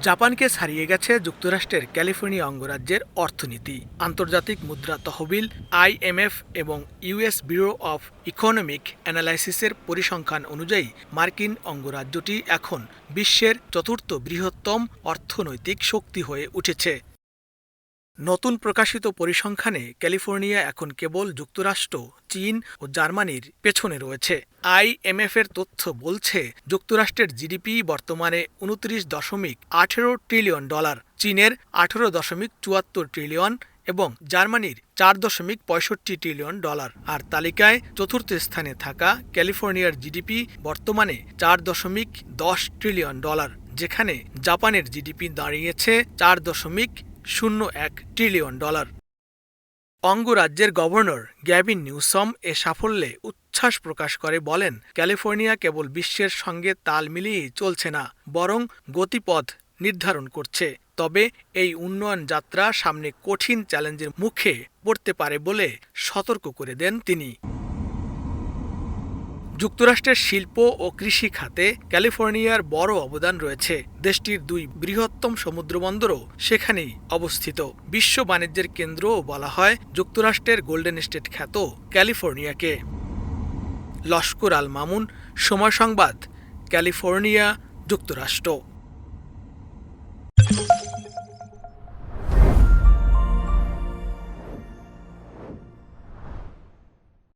জাপানকে ছাড়িয়ে গেছে যুক্তরাষ্ট্রের ক্যালিফোর্নিয়া অঙ্গরাজ্যের অর্থনীতি। আন্তর্জাতিক মুদ্রা তহবিল, আইএমএফ এবং ইউএস ব্যুরো অব ইকোনমিক অ্যানালাইসিসের পরিসংখ্যান অনুযায়ী মার্কিন অঙ্গরাজ্যটি এখন বিশ্বের চতুর্থ বৃহত্তম অর্থনৈতিক শক্তি হয়ে উঠেছে। নতুন প্রকাশিত পরিসংখ্যানে ক্যালিফোর্নিয়া এখন কেবল যুক্তরাষ্ট্র, চীন ও জার্মানির পেছনে রয়েছে। আইএমএফের তথ্য বলছে যুক্তরাষ্ট্রের জিডিপি বর্তমানে $29.18 ট্রিলিয়ন, চীনের $18.74 ট্রিলিয়ন এবং জার্মানির $4.65 ট্রিলিয়ন। আর তালিকায় চতুর্থ স্থানে থাকা ক্যালিফোর্নিয়ার জিডিপি বর্তমানে $4.10 ট্রিলিয়ন, যেখানে জাপানের জিডিপি দাঁড়িয়েছে $4.01 ট্রিলিয়ন। অঙ্গরাজ্যের গভর্নর গ্যাভিন নিউসম এ সাফল্যে উচ্ছ্বাস প্রকাশ করে বলেন, ক্যালিফোর্নিয়া কেবল বিশ্বের সঙ্গে তাল মিলিয়েই চলছে না, বরং গতিপথ নির্ধারণ করছে। তবে এই উন্নয়ন যাত্রা সামনে কঠিন চ্যালেঞ্জের মুখে পড়তে পারে বলে সতর্ক করে দেন তিনি। যুক্তরাষ্ট্রের শিল্প ও কৃষি খাতে ক্যালিফোর্নিয়ার বড় অবদান রয়েছে। দেশটির দুই বৃহত্তম সমুদ্রবন্দরও সেখানেই অবস্থিত। বিশ্ব বাণিজ্যের কেন্দ্রও বলা হয় যুক্তরাষ্ট্রের গোল্ডেন স্টেট খ্যাত ক্যালিফোর্নিয়াকে। লস্কর আল মামুন, সময় সংবাদ, ক্যালিফোর্নিয়া, যুক্তরাষ্ট্র।